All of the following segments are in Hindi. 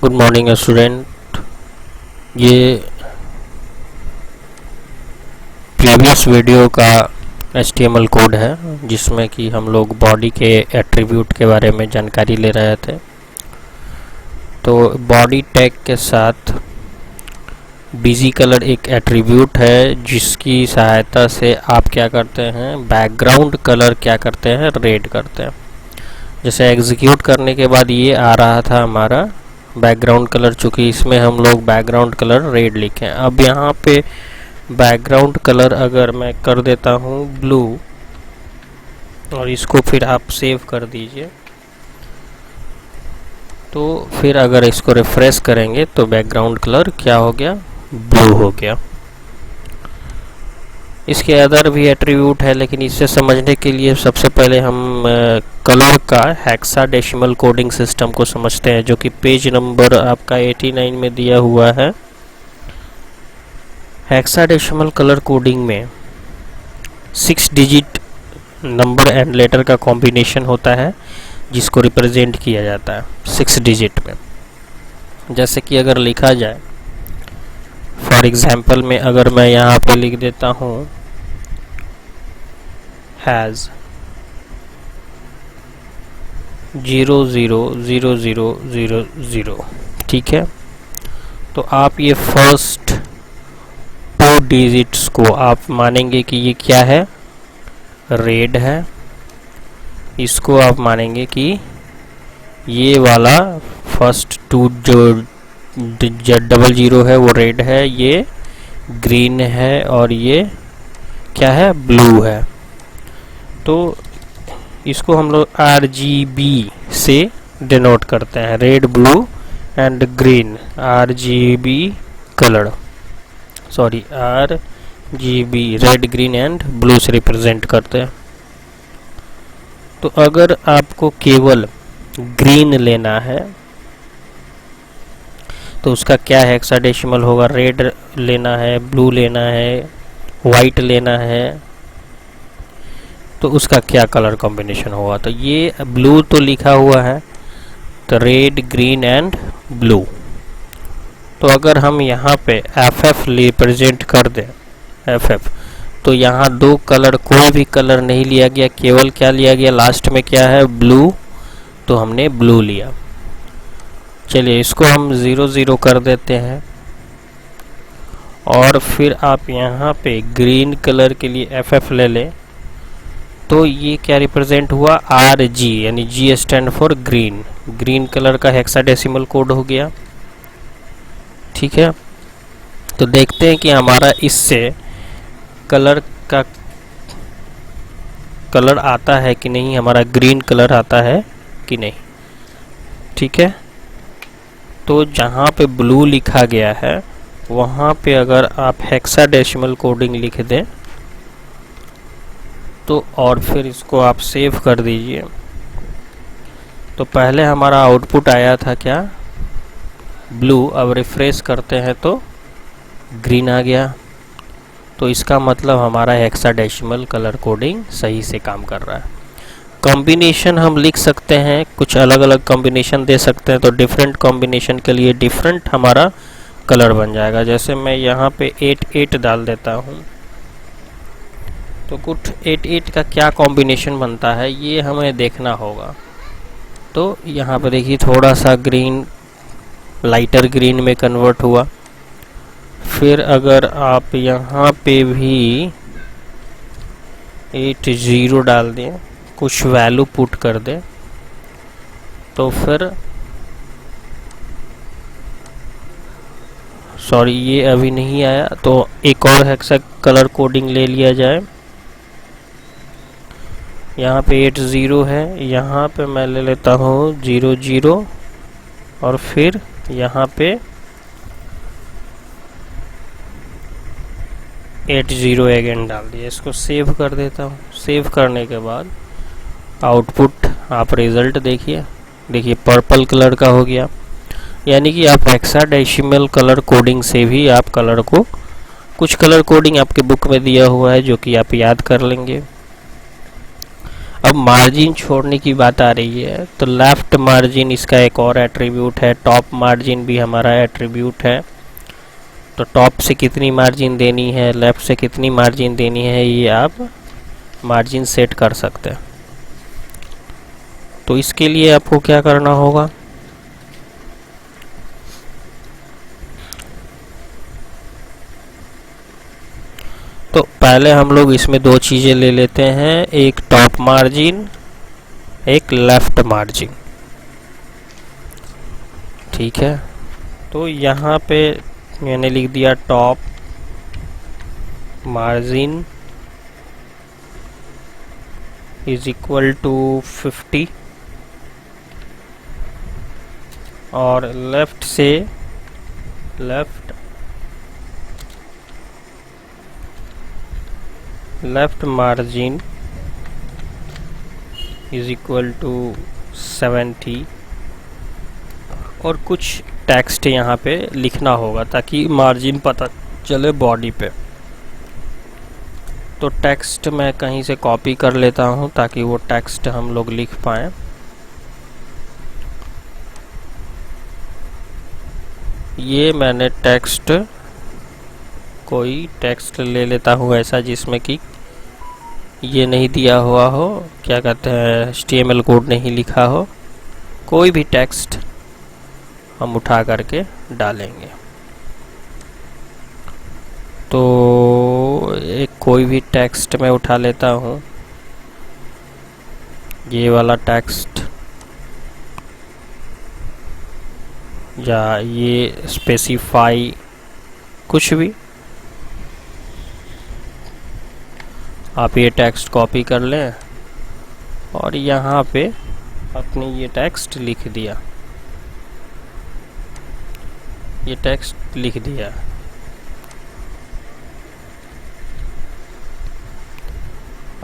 Good morning student. ये प्रीवियस वीडियो का HTML कोड है जिसमें कि हम लोग बॉडी के एट्रीब्यूट के बारे में जानकारी ले रहे थे। तो बॉडी टैग के साथ बिजी कलर एक एट्रीब्यूट है जिसकी सहायता से आप क्या करते हैं, बैकग्राउंड कलर क्या करते हैं, रेड करते हैं। जैसे एग्जीक्यूट करने के बाद ये आ रहा था हमारा बैकग्राउंड कलर, चूँकि इसमें हम लोग बैकग्राउंड कलर रेड लिखें। अब यहाँ पे बैकग्राउंड कलर अगर मैं कर देता हूँ ब्लू और इसको फिर आप सेव कर दीजिए, तो फिर अगर इसको रिफ्रेश करेंगे तो बैकग्राउंड कलर क्या हो गया, ब्लू हो गया। इसके अदर भी एट्रीब्यूट है, लेकिन इसे समझने के लिए सबसे पहले हम कलर का हेक्साडेसिमल कोडिंग सिस्टम को समझते हैं, जो कि पेज नंबर आपका 89 में दिया हुआ है। हेक्साडेसिमल कलर कोडिंग में 6 डिजिट नंबर एंड लेटर का कॉम्बिनेशन होता है जिसको रिप्रेजेंट किया जाता है 6 डिजिट में। जैसे कि अगर लिखा जाए, फॉर एग्जाम्पल में अगर मैं यहाँ पे लिख देता हूँ हैज़ 000000, ठीक है। तो आप ये फर्स्ट 2 डिजिट्स को आप मानेंगे कि ये क्या है, रेड है। इसको आप मानेंगे कि ये वाला फर्स्ट 2 जो 00 है वो रेड है, ये ग्रीन है और ये क्या है, ब्लू है। तो इसको हम लोग RGB से डिनोट करते हैं, red, blue and green. RGB colour, sorry RGB, red, green and blue से रिप्रेजेंट करते हैं। तो अगर आपको केवल ग्रीन लेना है तो उसका क्या हेक्साडेसिमल होगा, रेड लेना है, ब्लू लेना है, वाइट लेना है, तो उसका क्या कलर कॉम्बिनेशन होगा। तो ये ब्लू तो लिखा हुआ है, तो रेड, ग्रीन एंड ब्लू। तो अगर हम यहाँ पे FF रिप्रेजेंट कर दें, FF, तो यहाँ 2 कलर, कोई भी कलर नहीं लिया गया, केवल क्या लिया गया, लास्ट में क्या है, ब्लू, तो हमने ब्लू लिया। चलिए इसको हम 00 कर देते हैं और फिर आप यहाँ पे ग्रीन कलर के लिए FF ले लें, तो ये क्या रिप्रेजेंट हुआ, RG, यानी G stand for green. Green colour का हेक्साडेसिमल कोड हो गया, ठीक है। तो देखते हैं कि हमारा इससे कलर का कलर आता है कि नहीं, हमारा ग्रीन कलर आता है कि नहीं, ठीक है। तो जहाँ पे ब्लू लिखा गया है वहाँ पे अगर आप हेक्साडेसिमल कोडिंग लिख दें तो, और फिर इसको आप सेव कर दीजिए, तो पहले हमारा आउटपुट आया था क्या, ब्लू। अब रिफ्रेश करते हैं तो ग्रीन आ गया। तो इसका मतलब हमारा हेक्साडेसिमल कलर कोडिंग सही से काम कर रहा है। कॉम्बिनेशन हम लिख सकते हैं, कुछ अलग अलग कॉम्बिनेशन दे सकते हैं, तो डिफरेंट कॉम्बिनेशन के लिए डिफरेंट हमारा कलर बन जाएगा। जैसे मैं यहाँ पे 88 डाल देता हूँ, तो कुछ 88 का क्या कॉम्बिनेशन बनता है ये हमें देखना होगा। तो यहाँ पे देखिए थोड़ा सा ग्रीन लाइटर ग्रीन में कन्वर्ट हुआ। फिर अगर आप यहाँ पे भी 80 डाल दें, कुछ वैल्यू पुट कर दें, तो फिर सॉरी ये अभी नहीं आया, तो एक और हेक्सा कलर कोडिंग ले लिया जाए। यहाँ पे 80 है, यहाँ पे मैं ले लेता हूँ 00 और फिर यहाँ पे 80 अगेन डाल दिया। इसको सेव कर देता हूँ। सेव करने के बाद आउटपुट आप रिज़ल्ट देखिए, पर्पल कलर का हो गया। यानी कि आप हेक्साडेसिमल कलर कोडिंग से भी आप कलर को, कुछ कलर कोडिंग आपके बुक में दिया हुआ है जो कि आप याद कर लेंगे। अब मार्जिन छोड़ने की बात आ रही है, तो लेफ्ट मार्जिन इसका एक और एट्रीब्यूट है, टॉप मार्जिन भी हमारा एट्रीब्यूट है। तो टॉप से कितनी मार्जिन देनी है, लेफ्ट से कितनी मार्जिन देनी है, ये आप मार्जिन सेट कर सकते हैं। तो इसके लिए आपको क्या करना होगा, तो पहले हम लोग इसमें दो चीज़ें ले लेते हैं, एक टॉप मार्जिन, एक लेफ्ट मार्जिन। ठीक है, तो यहाँ पे मैंने लिख दिया top margin is equal to 50 और लेफ्ट से left margin is equal to 70 और कुछ टेक्स्ट यहाँ पे लिखना होगा ताकि मार्जिन पता चले बॉडी पे। तो टेक्स्ट मैं कहीं से कॉपी कर लेता हूँ ताकि वो टेक्स्ट हम लोग लिख पाएँ। ये मैंने टेक्स्ट, कोई टेक्स्ट ले लेता हूँ ऐसा जिसमें कि ये नहीं दिया हुआ हो, क्या कहते हैं, HTML कोड नहीं लिखा हो, कोई भी टेक्स्ट हम उठा करके डालेंगे। तो एक कोई भी टेक्स्ट मैं उठा लेता हूँ, ये वाला टेक्स्ट या ये स्पेसिफाई, कुछ भी आप ये टेक्स्ट कॉपी कर लें और यहाँ पे अपने ये टेक्स्ट लिख दिया, ये टेक्स्ट लिख दिया।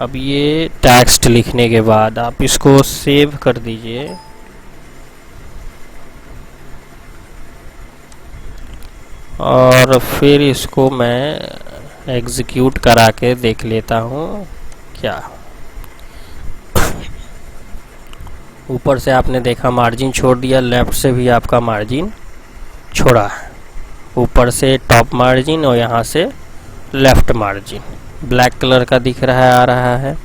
अब ये टेक्स्ट लिखने के बाद आप इसको सेव कर दीजिए और फिर इसको मैं एग्जीक्यूट करा के देख लेता हूँ क्या। ऊपर से आपने देखा मार्जिन छोड़ दिया, लेफ्ट से भी आपका मार्जिन छोड़ा है, ऊपर से टॉप मार्जिन और यहाँ से लेफ्ट मार्जिन ब्लैक कलर का दिख रहा है, आ रहा है।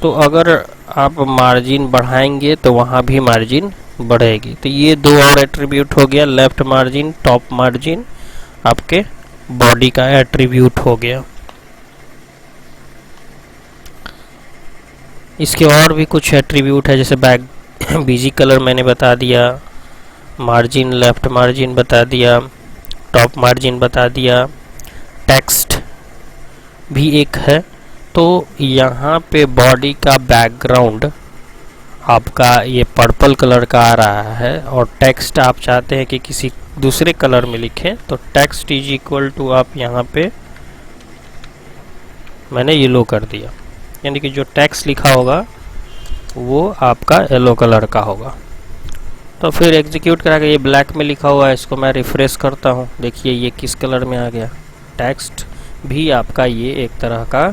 तो अगर आप मार्जिन बढ़ाएंगे तो वहाँ भी मार्जिन बढ़ेगी। तो ये दो और एट्रीब्यूट हो गया, लेफ्ट मार्जिन, टॉप मार्जिन आपके बॉडी का एट्रीब्यूट हो गया। इसके और भी कुछ एट्रीब्यूट है, जैसे बैक बीजी कलर मैंने बता दिया, मार्जिन लेफ्ट मार्जिन बता दिया, टॉप मार्जिन बता दिया, टेक्स्ट भी एक है। तो यहाँ पे बॉडी का बैकग्राउंड आपका ये पर्पल कलर का आ रहा है और टेक्स्ट आप चाहते हैं कि किसी दूसरे कलर में लिखें, तो टेक्स्ट इज इक्वल टू आप यहाँ पे मैंने येलो कर दिया, यानी कि जो टेक्स्ट लिखा होगा वो आपका येलो कलर का होगा। तो फिर एग्जीक्यूट करा के ये ब्लैक में लिखा हुआ है, इसको मैं रिफ्रेश करता हूँ, देखिए ये किस कलर में आ गया। टेक्स्ट भी आपका ये एक तरह का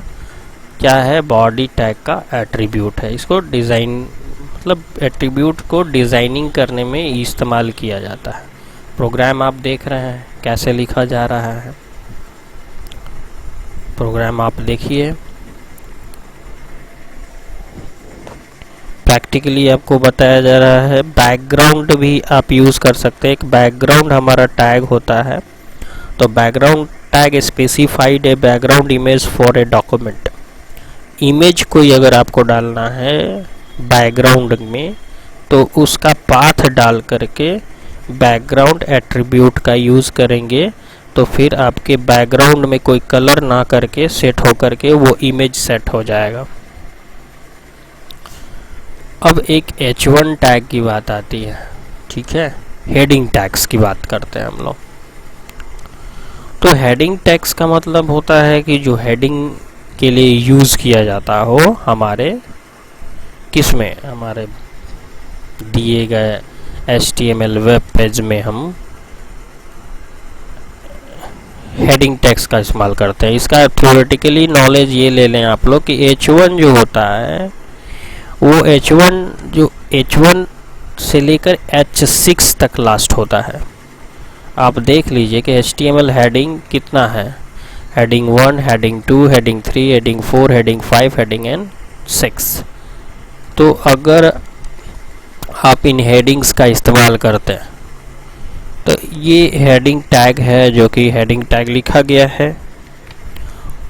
क्या है, बॉडी टैग का एट्रीब्यूट है। इसको डिज़ाइन मतलब एट्रीब्यूट को डिज़ाइनिंग करने में इस्तेमाल किया जाता है। प्रोग्राम आप देख रहे हैं कैसे लिखा जा रहा है, प्रोग्राम आप देखिए। प्रैक्टिकली आपको बताया जा रहा है। बैकग्राउंड भी आप यूज़ कर सकते हैं, एक बैकग्राउंड हमारा टैग होता है। तो background tag specified a background image for a document. Image कोई अगर आपको डालना है बैकग्राउंड में तो उसका पाथ डाल करके बैकग्राउंड एट्रीब्यूट का यूज़ करेंगे, तो फिर आपके बैकग्राउंड में कोई कलर ना करके सेट हो करके वो इमेज सेट हो जाएगा। अब एक H1 टैग की बात आती है, ठीक है, हेडिंग टैग्स की बात करते हैं हम लोग। तो हेडिंग टैग्स का मतलब होता है कि जो हेडिंग के लिए यूज़ किया जाता हो हमारे किसमें, हमारे दिए गए HTML वेब पेज में हम हेडिंग टैग्स का इस्तेमाल करते हैं। इसका थ्योरेटिकली नॉलेज ये ले लें आप लोग कि H1 जो होता है वो H1 जो H1 से लेकर H6 तक लास्ट होता है। आप देख लीजिए कि HTML हेडिंग कितना है, heading 1, heading 2, heading 3, heading 4, heading 5, heading and 6। तो अगर आप इन हेडिंग्स का इस्तेमाल करते हैं तो ये हेडिंग टैग है जो कि हेडिंग टैग लिखा गया है,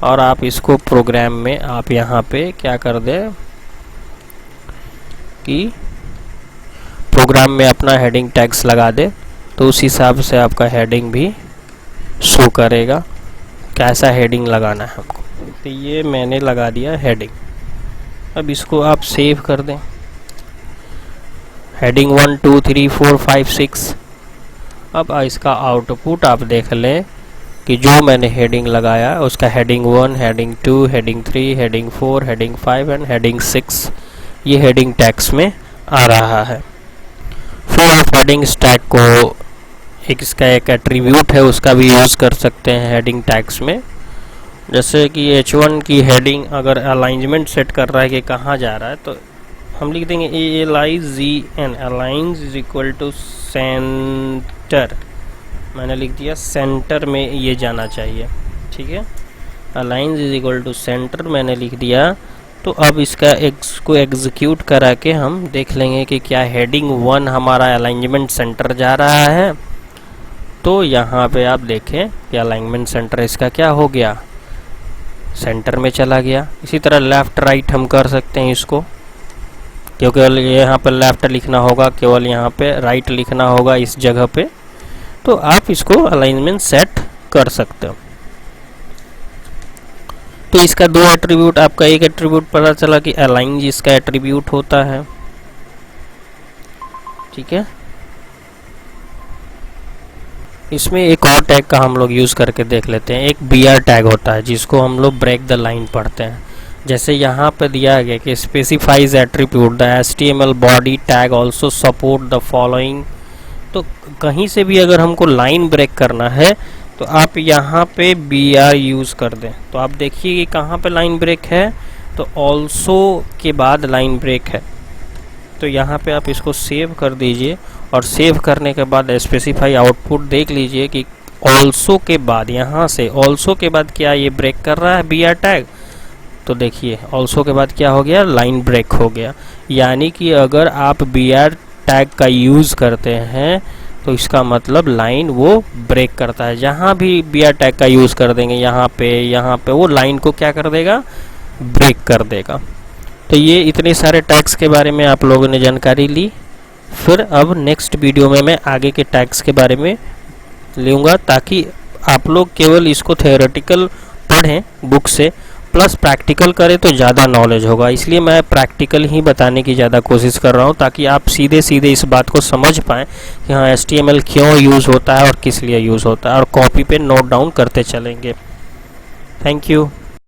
और आप इसको प्रोग्राम में आप यहाँ पे क्या कर दें कि प्रोग्राम में अपना हेडिंग टैग्स लगा दे, तो उस हिसाब से आपका हेडिंग भी शो करेगा कैसा हेडिंग लगाना है हमको। तो ये मैंने लगा दिया हेडिंग। अब इसको आप सेव कर दें। हेडिंग 1, 2, 3, 4, 5, 6। अब इसका आउटपुट आप देख लें कि जो मैंने हेडिंग लगाया उसका heading 1, heading 2, heading 3, heading 4, heading 5 and heading 6 ये हेडिंग टैग्स में आ रहा है। फिर आप हेडिंग टैग को इसका एक एट्रीब्यूट है उसका भी यूज़ कर सकते हैं हेडिंग टैग्स में। जैसे कि H1 की हेडिंग अगर अलाइनमेंट सेट कर रहा है कि कहाँ जा रहा है, तो हम लिख देंगे ALIGN, aligns is equal to centre. मैंने लिख दिया सेंटर में ये जाना चाहिए, ठीक है। Aligns is equal to centre मैंने लिख दिया। तो अब इसको एग्जीक्यूट करा के हम देख लेंगे कि क्या हेडिंग 1 हमारा अलाइनमेंट सेंटर जा रहा है। तो यहाँ पे आप देखें कि अलाइनमेंट सेंटर इसका क्या हो गया, सेंटर में चला गया। इसी तरह लेफ़्ट राइट हम कर सकते हैं इसको, क्योंकि यहाँ पर लेफ़्ट लिखना होगा, केवल यहाँ पे राइट लिखना होगा इस जगह पे। तो आप इसको अलाइनमेंट सेट कर सकते हो। तो इसका दो एट्रीब्यूट, आपका एक एट्रीब्यूट पता चला कि अलाइन जिसका एट्रीब्यूट होता है, ठीक है। इसमें एक और टैग का हम लोग यूज़ करके देख लेते हैं। एक BR टैग होता है जिसको हम लोग ब्रेक द लाइन पढ़ते हैं। जैसे यहाँ पे दिया गया कि specifies attribute the HTML body tag also support the following. तो कहीं से भी अगर हमको लाइन ब्रेक करना है तो आप यहाँ पे BR यूज़ कर दें। तो आप देखिए कि कहाँ पे लाइन ब्रेक है, तो ऑल्सो के बाद लाइन ब्रेक है। तो यहाँ पे आप इसको सेव कर दीजिए, और सेव करने के बाद स्पेसिफाई आउटपुट देख लीजिए कि ऑल्सो के बाद, यहाँ से ऑल्सो के बाद क्या ये ब्रेक कर रहा है BR टैग। तो देखिए ऑल्सो के बाद क्या हो गया, लाइन ब्रेक हो गया। यानी कि अगर आप BR टैग का यूज़ करते हैं तो इसका मतलब लाइन वो ब्रेक करता है। जहाँ भी BR टैग का यूज़ कर देंगे यहाँ पे वो लाइन को क्या कर देगा, ब्रेक कर देगा। तो ये इतने सारे टैग्स के बारे में आप लोगों ने जानकारी ली। फिर अब नेक्स्ट वीडियो में मैं आगे के टैग्स के बारे में लूँगा, ताकि आप लोग केवल इसको थ्योरेटिकल पढ़ें बुक से, प्लस प्रैक्टिकल करें तो ज़्यादा नॉलेज होगा। इसलिए मैं प्रैक्टिकल ही बताने की ज़्यादा कोशिश कर रहा हूँ, ताकि आप सीधे सीधे इस बात को समझ पाएँ कि हाँ HTML क्यों यूज़ होता है और किस लिए यूज़ होता है, और कॉपी पे नोट डाउन करते चलेंगे। Thank you.